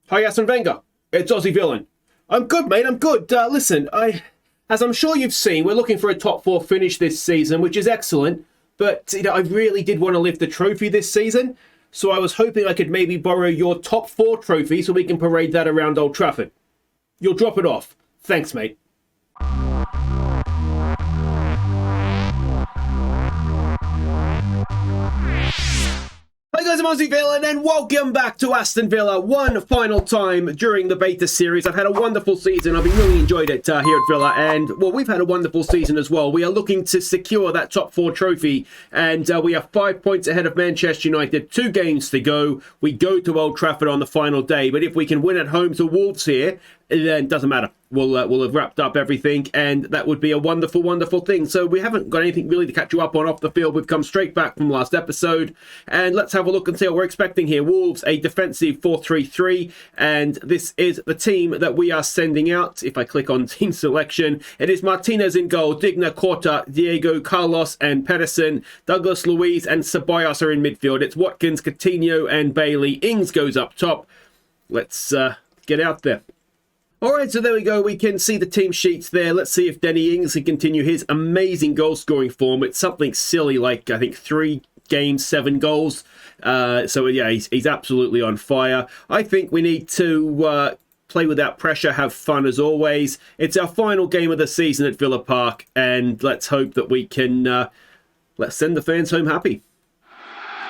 Hi, Aston Wenger. It's Aussie Villain. I'm good, mate. I'm good. Listen, as I'm sure you've seen, we're looking for a top four finish this season, which is excellent. But I really did want to lift the trophy this season, so I was hoping I could maybe borrow your top four trophy so we can parade that around Old Trafford. You'll drop it off. Thanks, mate. Hi guys, I'm Aussie Villain and welcome back to Aston Villa one final time during the beta series. I've had a wonderful season. I've really enjoyed it here at Villa, and well, we've had a wonderful season as well. We are looking to secure that top four trophy, and we are 5 points ahead of Manchester United. 2 games to go. We go to Old Trafford on the final day, but if we can win at home to Wolves here, then it doesn't matter. We'll have wrapped up everything, and that would be a wonderful, wonderful thing. So we haven't got anything really to catch you up on off the field. We've come straight back from last episode, and let's have a look and see what we're expecting here. Wolves, a defensive 4-3-3, and this is the team that we are sending out. If I click on team selection, it is Martinez in goal, Digna, Corta, Diego, Carlos, and Pedersen. Douglas Luiz and Ceballos are in midfield. It's Watkins, Coutinho, and Bailey. Ings goes up top. Let's get out there. Alright, so there we go. We can see the team sheets there. Let's see if Danny Ings can continue his amazing goal-scoring form. It's something silly, like, I think, 3 games, 7 goals. So, yeah, he's absolutely on fire. I think we need to play without pressure, have fun as always. It's our final game of the season at Villa Park, and let's hope that we can let's send the fans home happy.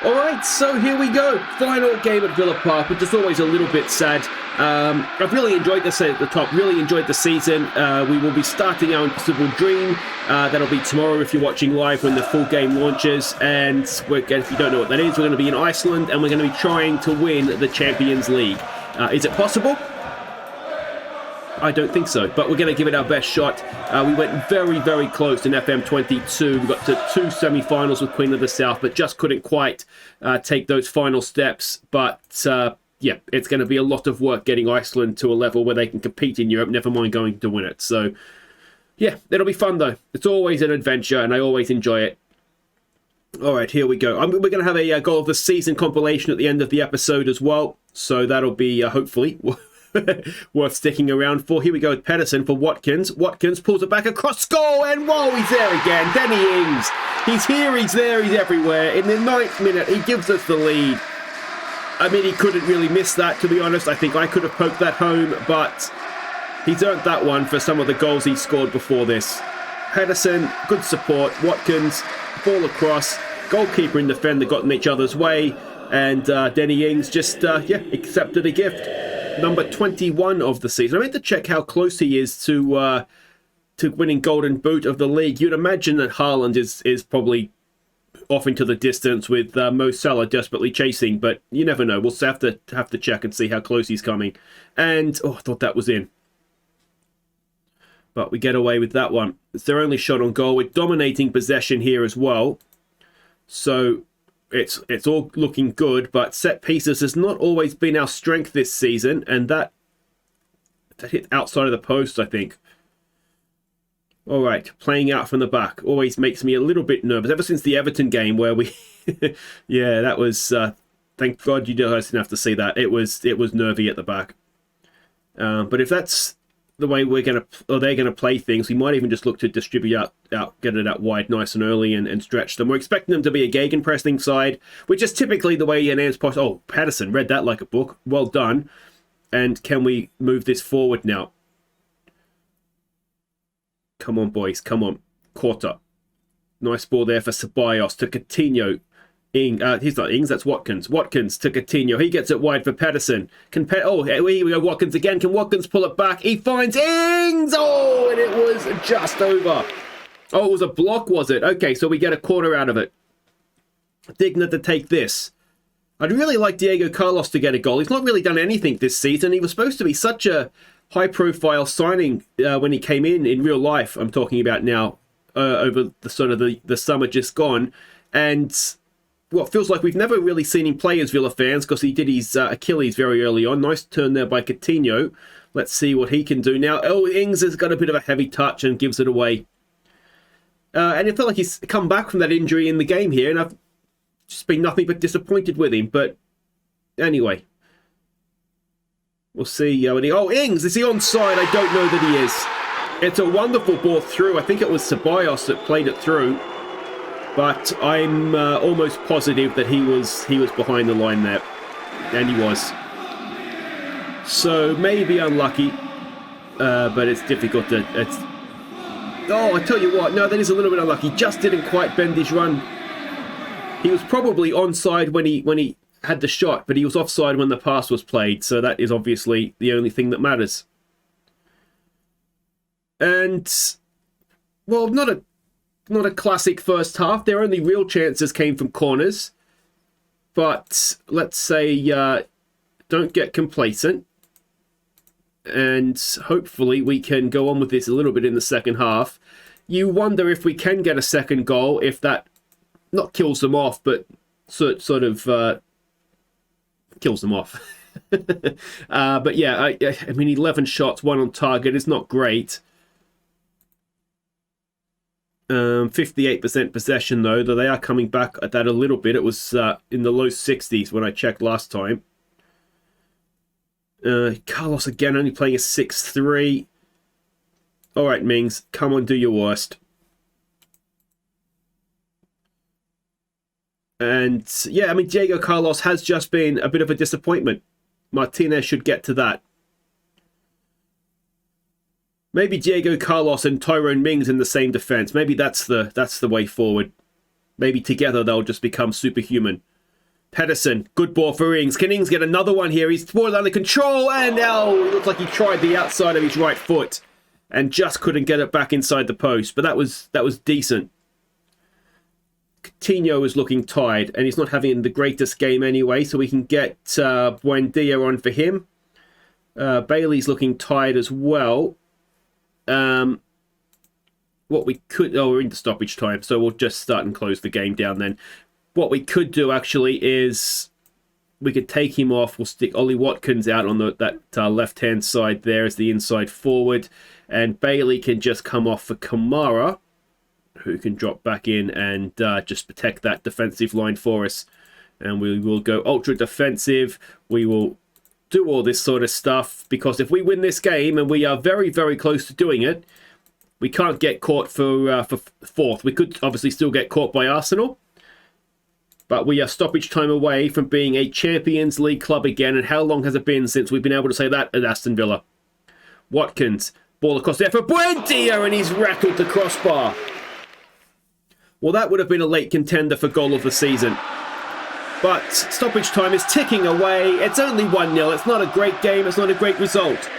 Alright, so here we go. Final game at Villa Park, which is always a little bit sad. I've really enjoyed this at the top, really enjoyed the season. We will be starting our Impossible Dream. That'll be tomorrow if you're watching live when the full game launches. And if you don't know what that is, we're going to be in Iceland and we're going to be trying to win the Champions League. Is it possible? I don't think so, but we're going to give it our best shot. We went very, very close in FM23. We got to 2 semi-finals with Queen of the South, but just couldn't quite take those final steps. But yeah, it's going to be a lot of work getting Iceland to a level where they can compete in Europe, never mind going to win it. So yeah, it'll be fun though. It's always an adventure and I always enjoy it. All right, here we go. We're going to have a goal of the season compilation at the end of the episode as well. So that'll be hopefully worth sticking around for. Here we go with Pedersen for Watkins. Watkins pulls it back across goal, and whoa, he's there again. Danny Ings. He's here, he's there, he's everywhere. In the 9th minute, he gives us the lead. I mean, he couldn't really miss that, to be honest. I think I could have poked that home, but he's earned that one for some of the goals he scored before this. Pedersen, good support. Watkins, ball across. Goalkeeper and defender got in each other's way, and Danny Ings just, accepted a gift. Number 21 of the season. I meant to check how close he is to winning Golden Boot of the league. You'd imagine that Haaland is probably off into the distance with Mo Salah desperately chasing, but you never know. We'll have to check and see how close he's coming. And I thought that was in, but we get away with that one. It's their only shot on goal. We're dominating possession here as well, so it's all looking good, but set pieces has not always been our strength this season, and that hit outside of the post, I think. All right, playing out from the back always makes me a little bit nervous. Ever since the Everton game where we, yeah, that was. Thank God you guys didn't have to see that. It was nervy at the back. But if that's the way they're gonna play things, we might even just look to distribute out, get it out wide nice and early and stretch them. We're expecting them to be a gegenpressing side, which is typically the way Yanan's post. Oh, Patterson read that like a book. Well done. And can we move this forward now? Come on, boys. Come on. Corta. Nice ball there for Ceballos to Coutinho. He's not Ings, that's Watkins. Watkins to Coutinho. He gets it wide for Pedersen. Here we go, Watkins again. Can Watkins pull it back? He finds Ings! Oh, and it was just over. Oh, it was a block, was it? Okay, so we get a corner out of it. Digna to take this. I'd really like Diego Carlos to get a goal. He's not really done anything this season. He was supposed to be such a high-profile signing when he came in real life. I'm talking about now over the sort of the summer just gone. And well, it feels like we've never really seen him play as Villa fans because he did his Achilles very early on. Nice turn there by Coutinho. Let's see what he can do now. Oh, Ings has got a bit of a heavy touch and gives it away. And it felt like he's come back from that injury in the game here, and I've just been nothing but disappointed with him. But anyway, We'll see. Oh, Ings, is he onside? I don't know that he is. It's a wonderful ball through. I think it was Ceballos that played it through. But I'm almost positive that he was behind the line there. And he was. So maybe unlucky. But it's difficult to... Oh, I tell you what. No, that is a little bit unlucky. Just didn't quite bend his run. He was probably onside when he had the shot, but he was offside when the pass was played. So that is obviously the only thing that matters. And, well, not a classic first half. Their only real chances came from corners. But let's say don't get complacent. And hopefully we can go on with this a little bit in the second half. You wonder if we can get a second goal, if that not kills them off, but sort of kills them off. But yeah, I mean, 11 shots, 1 on target is not great. 58% possession though they are coming back at that a little bit. It was in the low 60s when I checked last time. Carlos again only playing a 6-3. Alright, Mings, come on, do your worst. And yeah, I mean, Diego Carlos has just been a bit of a disappointment. Martinez should get to that. Maybe Diego Carlos and Tyrone Mings in the same defense. Maybe that's the way forward. Maybe together they'll just become superhuman. Pedersen, good ball for Ings. Can Ings get another one here? He's ball under control, and now it looks like he tried the outside of his right foot and just couldn't get it back inside the post. But that was decent. Coutinho is looking tired, and he's not having the greatest game anyway, so we can get Buendia on for him. Bailey's looking tired as well. What we could... Oh, we're into stoppage time, so we'll just start and close the game down then. What we could do, actually, is we could take him off. We'll stick Ollie Watkins out on that left-hand side there as the inside forward. And Bailey can just come off for Kamara, who can drop back in and just protect that defensive line for us. And we will go ultra defensive. We will do all this sort of stuff, because if we win this game, and we are very, very close to doing it, we can't get caught for fourth. We could obviously still get caught by Arsenal, but we are stoppage time away from being a Champions League club again. And how long has it been since we've been able to say that at Aston Villa? Watkins, ball across there for Buendia, and he's rattled the crossbar. Well, that would have been a late contender for goal of the season. But stoppage time is ticking away. It's only 1-0. It's not a great game. It's not a great result.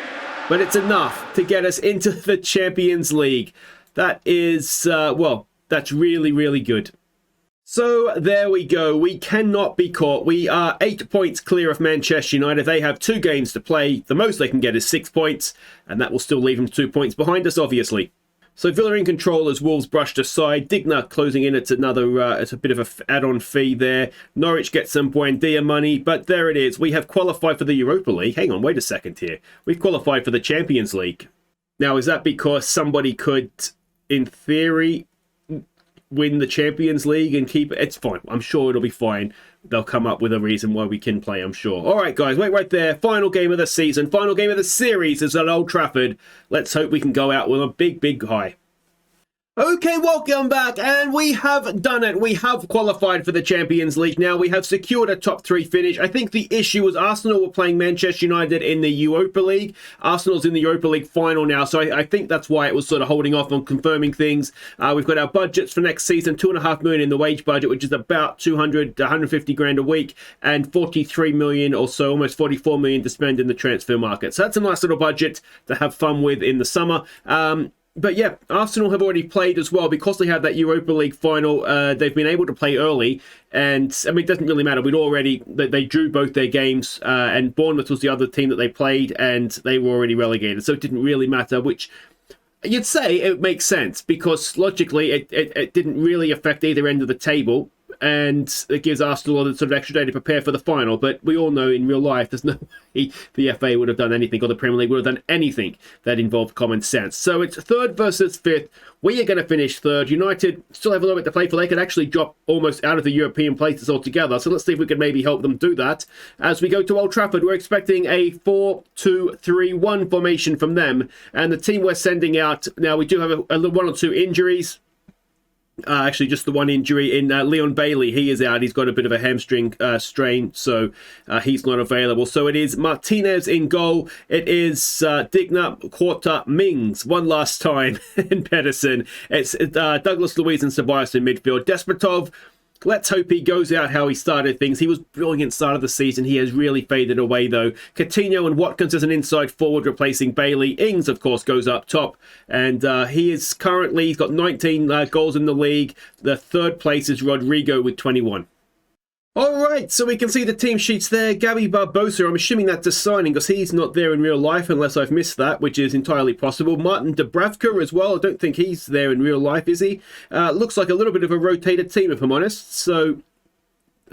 But it's enough to get us into the Champions League. That is, well, that's really, really good. So there we go. We cannot be caught. We are 8 points clear of Manchester United. They have 2 games to play. The most they can get is 6 points. And that will still leave them 2 points behind us, obviously. So Villa in control as Wolves brushed aside. Digna closing in. It's another, it's a bit of an add-on fee there. Norwich gets some Buendia money, but there it is. We have qualified for the Europa League. Hang on, wait a second here. We've qualified for the Champions League. Now, is that because somebody could, in theory, win the Champions League and keep it? It's fine. I'm sure it'll be fine. They'll come up with a reason why we can play, I'm sure. All right, guys, wait right there. Final game of the season. Final game of the series is at Old Trafford. Let's hope we can go out with a big, big high. Okay, welcome back, and we have done it. We have qualified for the Champions League now. We have secured a top 3 finish. I think the issue was Arsenal were playing Manchester United in the Europa League. Arsenal's in the Europa League final now, so I think that's why it was sort of holding off on confirming things. We've got our budgets for next season, $2.5 million in the wage budget, which is about 150 grand a week, and 43 million or so, almost 44 million to spend in the transfer market. So that's a nice little budget to have fun with in the summer. But yeah, Arsenal have already played as well because they had that Europa League final. They've been able to play early, and I mean, it doesn't really matter. They drew both their games, and Bournemouth was the other team that they played, and they were already relegated. So it didn't really matter, which you'd say it makes sense because logically it didn't really affect either end of the table. and it gives Arsenal a sort of extra day to prepare for the final. But we all know in real life there's no way the FA would have done anything, or the Premier League would have done anything that involved common sense. So it's third versus fifth. We are going to finish third. United still have a little bit to play for. They could actually drop almost out of the European places altogether. So let's see if we can maybe help them do that. As we go to Old Trafford, we're expecting a 4-2-3-1 formation from them. And the team we're sending out, now we do have a one or two injuries. Actually, just the one injury in Leon Bailey. He is out. He's got a bit of a hamstring strain, so he's not available. So it is Martinez in goal. It is Digna, Quarta, Mings one last time, and Pedersen. It's Douglas Luiz and Ceballos in midfield. Despotov, let's hope he goes out how he started things. He was brilliant start of the season. He has really faded away, though. Coutinho and Watkins as an inside forward replacing Bailey. Ings, of course, goes up top. And he's got 19 goals in the league. The third place is Rodrigo with 21. All right, so we can see the team sheets there. Gabby Barbosa, I'm assuming that's a signing because he's not there in real life unless I've missed that, which is entirely possible. Martin Dubravka as well. I don't think he's there in real life, is he? Looks like a little bit of a rotated team, if I'm honest. So,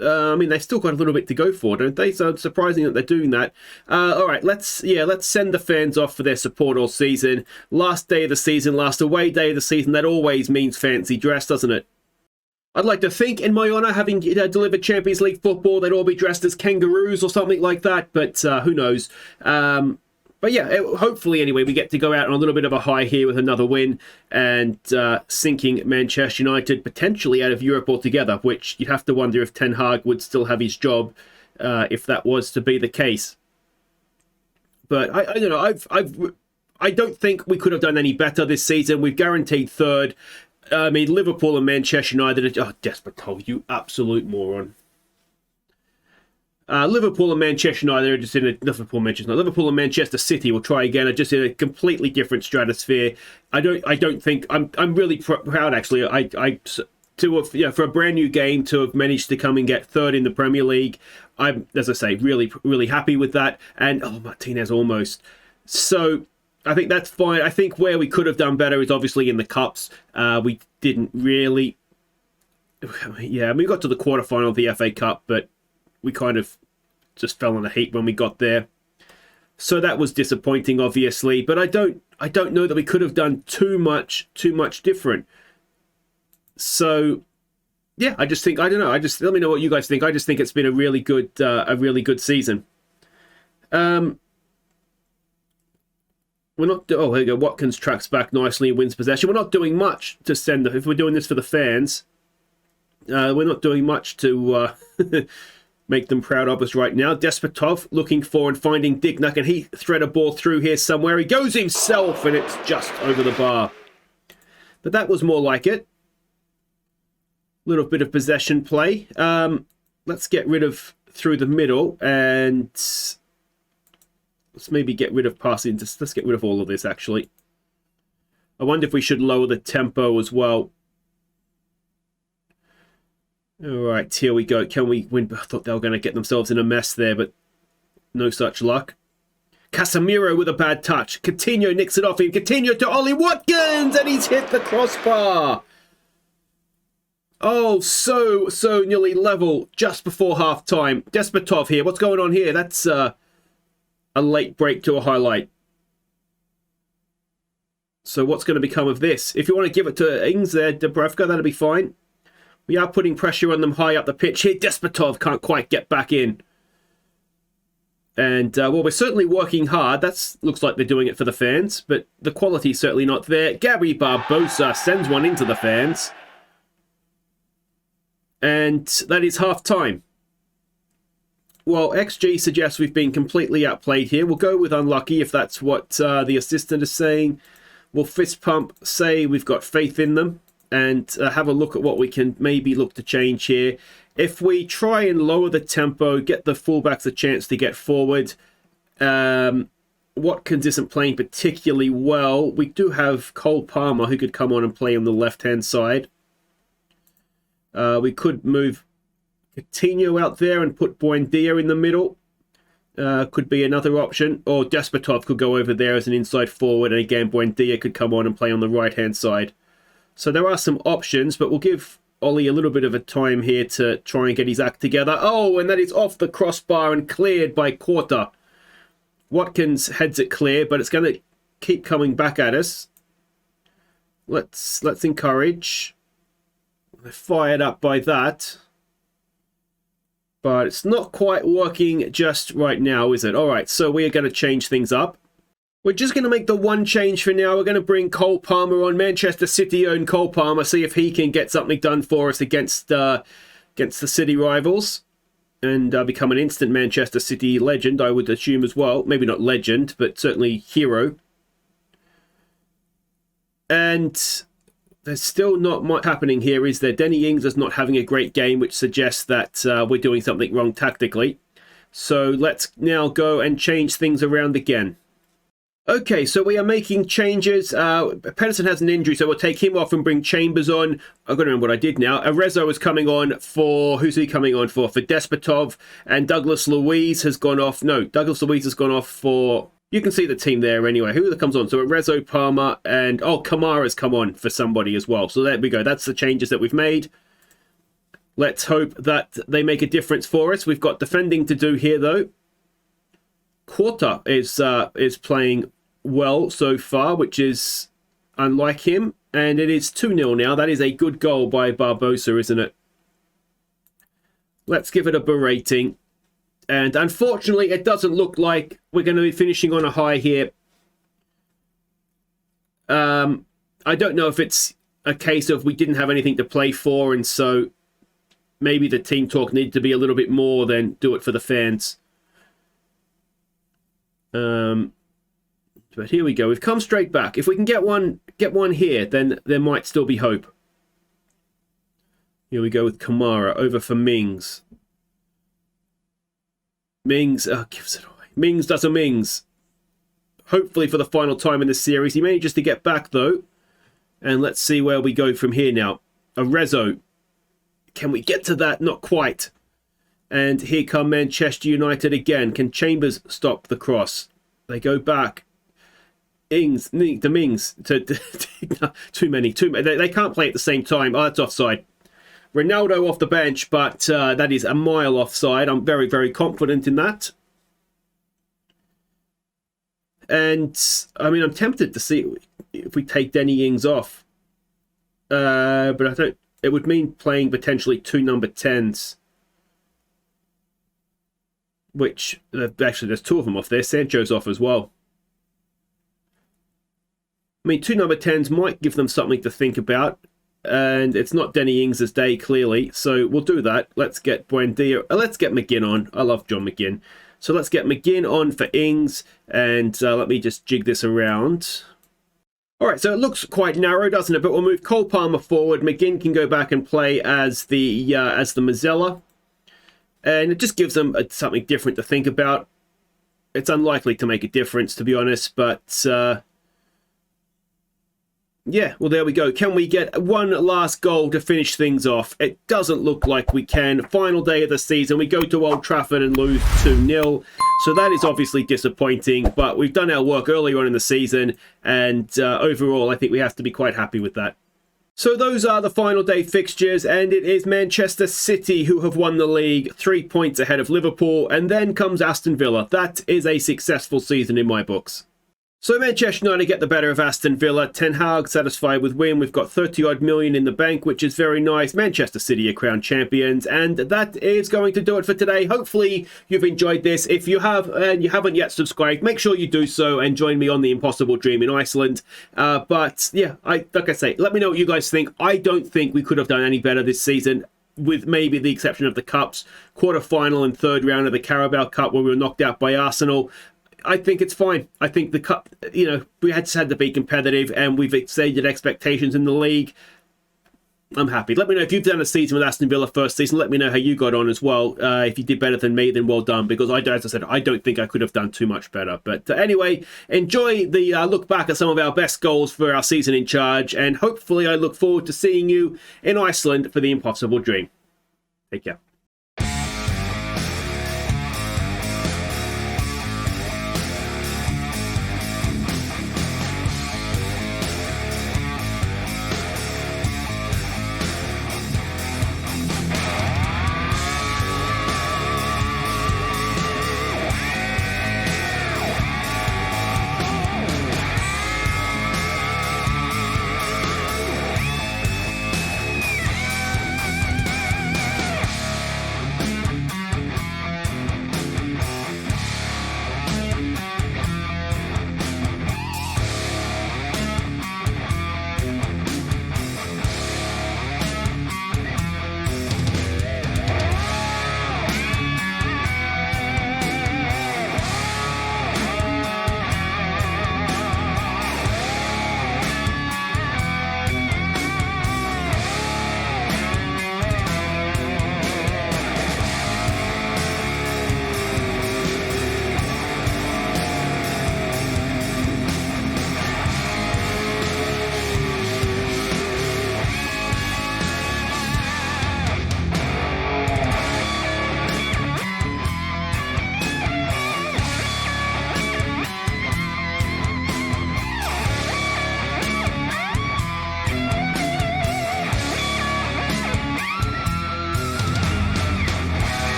I mean, they've still got a little bit to go for, don't they? So it's surprising that they're doing that. All right, let's send the fans off for their support all season. Last day of the season, last away day of the season. That always means fancy dress, doesn't it? I'd like to think, in my honour, having delivered Champions League football, they'd all be dressed as kangaroos or something like that, but who knows. But yeah, hopefully, anyway, we get to go out on a little bit of a high here with another win and sinking Manchester United potentially out of Europe altogether, which you'd have to wonder if Ten Hag would still have his job if that was to be the case. But I don't know, I don't think we could have done any better this season. We've guaranteed third. I mean, Liverpool and Manchester United... Oh, Despotov, you absolute moron. Liverpool and Manchester United are just in a... Liverpool and Manchester City will try again, are just in a completely different stratosphere. I don't think... I'm really proud, actually. For a brand new game to have managed to come and get third in the Premier League, I'm, as I say, really, really happy with that. And, Martinez almost. So... I think that's fine. I think where we could have done better is obviously in the Cups. We didn't really... Yeah, we got to the quarterfinal of the FA Cup, but we kind of just fell in a heap when we got there. So that was disappointing, obviously. But I don't know that we could have done too much different. So, yeah, I just think... I don't know. Let me know what you guys think. I just think it's been a really good season. We're not... Oh, here you go. Watkins tracks back nicely and wins possession. We're not doing much to send... If we're doing this for the fans, we're not doing much to make them proud of us right now. Despotov looking for and finding Digna. Can he thread a ball through here somewhere? He goes himself and it's just over the bar. But that was more like it. Little bit of possession play. Let's get rid of through the middle and... Let's maybe get rid of passing. Let's get rid of all of this, actually. I wonder if we should lower the tempo as well. All right, here we go. Can we win? I thought they were going to get themselves in a mess there, but no such luck. Casemiro with a bad touch. Coutinho nicks it off him. Coutinho to Ollie Watkins, and he's hit the crossbar. Oh, so nearly level just before half-time. Despotov here. What's going on here? That's... a late break to a highlight. So what's going to become of this? If you want to give it to Ings there, Dubravka, that'll be fine. We are putting pressure on them high up the pitch here. Despotov can't quite get back in. And, well, we're certainly working hard. That looks like they're doing it for the fans, but the quality's certainly not there. Gabby Barbosa sends one into the fans. And that is half-time. Well, XG suggests we've been completely outplayed here. We'll go with unlucky if that's what the assistant is saying. We'll fist pump, say we've got faith in them, and have a look at what we can maybe look to change here. If we try and lower the tempo, get the fullbacks a chance to get forward. Watkins isn't playing particularly well. We do have Cole Palmer who could come on and play on the left-hand side. We could move Coutinho out there and put Buendia in the middle. Could be another option. Or Despotov could go over there as an inside forward. And again, Buendia could come on and play on the right-hand side. So there are some options, but we'll give Ollie a little bit of a time here to try and get his act together. Oh, and that is off the crossbar and cleared by Quarter. Watkins heads it clear, but it's going to keep coming back at us. Let's encourage. They're fired up by that. But it's not quite working just right now, is it? All right, so we are going to change things up. We're just going to make the one change for now. We're going to bring Cole Palmer on. Manchester City-owned Cole Palmer. See if he can get something done for us against the City rivals. And become an instant Manchester City legend, I would assume as well. Maybe not legend, but certainly hero. And there's still not much happening here, is there? Danny Ings is not having a great game, which suggests that we're doing something wrong tactically. So let's now go and change things around again. Okay, so we are making changes. Pedersen has an injury, so we'll take him off and bring Chambers on. I've got to remember what I did now. Arezzo is coming on for... Who's he coming on for? For Despotov. And Douglas Luiz has gone off. No, Douglas Luiz has gone off for... You can see the team there anyway. Who comes on? So Arezzo, Palmer, and... Oh, Kamara's come on for somebody as well. So there we go. That's the changes that we've made. Let's hope that they make a difference for us. We've got defending to do here, though. Quarter is playing well so far, which is unlike him, and it is 2-0 now. That is a good goal by Barbosa, isn't it? Let's give it a berating, and unfortunately it doesn't look like we're going to be finishing on a high here. I don't know if it's a case of we didn't have anything to play for, and so maybe the team talk needed to be a little bit more than do it for the fans. But here we go. We've come straight back. If we can get one here, then there might still be hope. Here we go with Kamara over for Mings. Mings gives it away. Mings does a Mings. Hopefully for the final time in the series. He manages to get back though. And let's see where we go from here now. Arezzo. Can we get to that? Not quite. And here come Manchester United again. Can Chambers stop the cross? They go back. Mings. Too many. They can't play at the same time. Oh, that's offside. Ronaldo off the bench, but that is a mile offside. I'm very, very confident in that. And, I mean, I'm tempted to see if we take Danny Ings off. But I don't... It would mean playing potentially 2 number 10s. Which, actually, there's 2 of them off there. Sancho's off as well. I mean, 2 number 10s might give them something to think about. And it's not Danny Ings' day, clearly. So we'll do that. Let's get Buendia. Let's get McGinn on. I love John McGinn. So let's get McGinn on for Ings. And let me just jig this around. All right, so it looks quite narrow, doesn't it? But we'll move Cole Palmer forward. McGinn can go back and play as the Mazzella. And it just gives them something different to think about. It's unlikely to make a difference, to be honest. But... yeah, well, there we go. Can we get one last goal to finish things off? It doesn't look like we can. Final day of the season. We go to Old Trafford and lose 2-0. So that is obviously disappointing. But we've done our work earlier on in the season. And overall, I think we have to be quite happy with that. So those are the final day fixtures. And it is Manchester City who have won the league. 3 points ahead of Liverpool. And then comes Aston Villa. That is a successful season in my books. So Manchester United get the better of Aston Villa. Ten Hag satisfied with win. We've got 30-odd million in the bank, which is very nice. Manchester City are crowned champions. And that is going to do it for today. Hopefully you've enjoyed this. If you have and you haven't yet subscribed, make sure you do so and join me on the impossible dream in Iceland. But yeah, like I say, let me know what you guys think. I don't think we could have done any better this season, with maybe the exception of the Cups. Quarter-final and third round of the Carabao Cup where we were knocked out by Arsenal. I think it's fine. I think the cup, we had to be competitive and we've exceeded expectations in the league. I'm happy. Let me know if you've done a season with Aston Villa first season. Let me know how you got on as well. If you did better than me, then well done. Because as I said, I don't think I could have done too much better. But anyway, enjoy the look back at some of our best goals for our season in charge. And hopefully I look forward to seeing you in Iceland for the impossible dream. Take care.